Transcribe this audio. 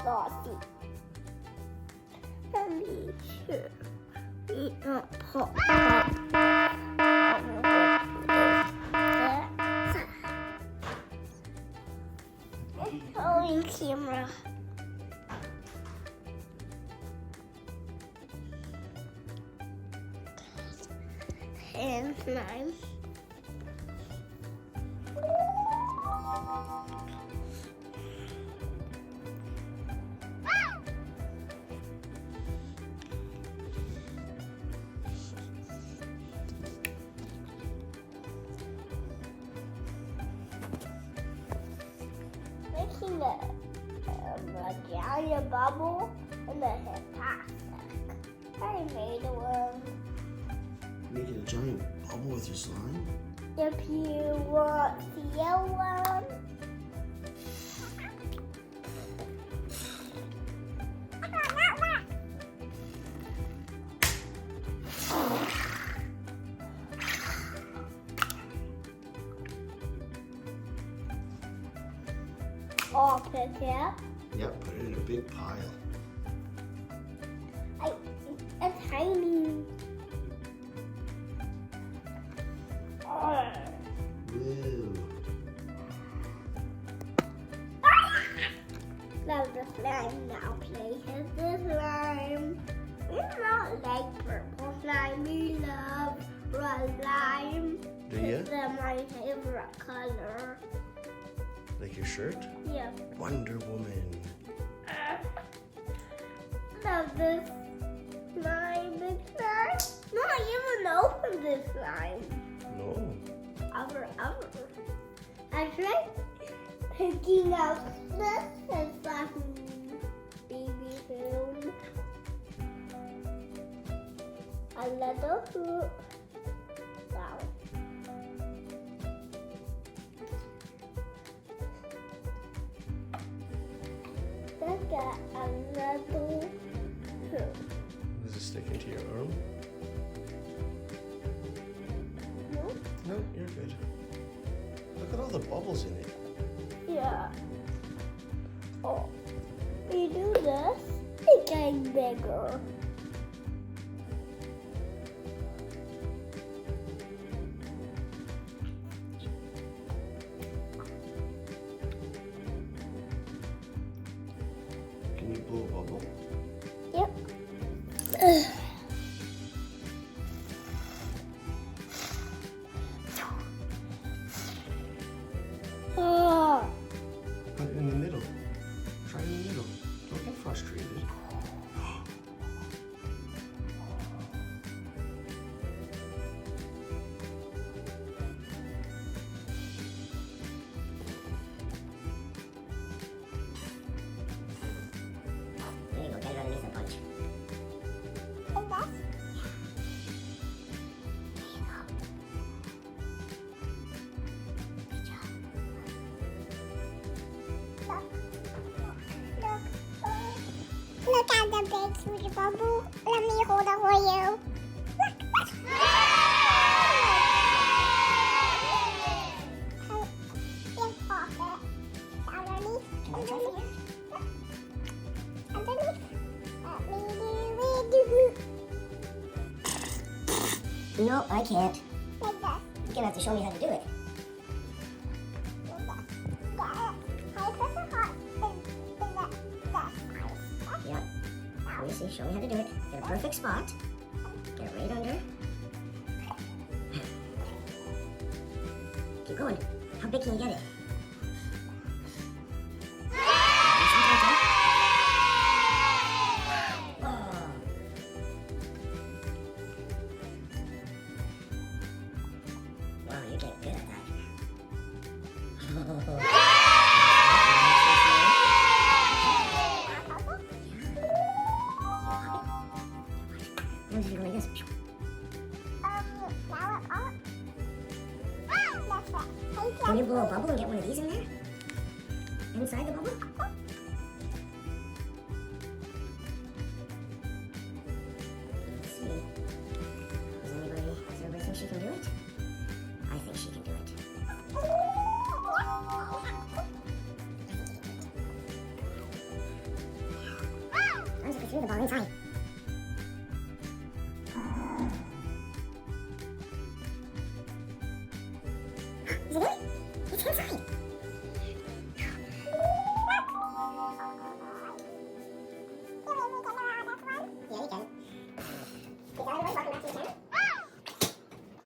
Saucy. Let me sure we don't pop up. Holding camera. And slime. Making a giant bubble and a plastic. I made one. Making a giant bubble with your slime? If you want the yellow one. I'll pick it up. Yep, put it in a big pile. A tiny. Woo. Love the slime now. Play with the slime. We don't like purple slime. We love red slime. Do you? It's my favorite color. Like your shirt? Yeah. Wonder Woman. Love this slime. It's nice. Not even open this slime. No. Ever. I tried picking out this and fucking baby food. A little fruit. Wow. Look at a little fruit. Does it stick into your arm? No? No, you're good. Look at all the bubbles in it. Yeah. Oh, we do this, it's getting bigger. Can you blow a bubble? Yep. Oh. Put it in the middle. Try it in the middle. Don't get frustrated. There you go, get it underneath the bunch. Look at the big sweet bubble. Let me hold it for you. No, I can't. Like this. You're gonna have to show me how to do it. Yeah. Let me see, show me how to do it. Get a perfect spot. Get it right under. Keep going. How big can you get it? Oh. Wow, you're getting good at that. Now you go like this. Can you blow a bubble and get one of these in there? Inside the bubble? Let's see. Does everybody think she can do it? screw the ball inside.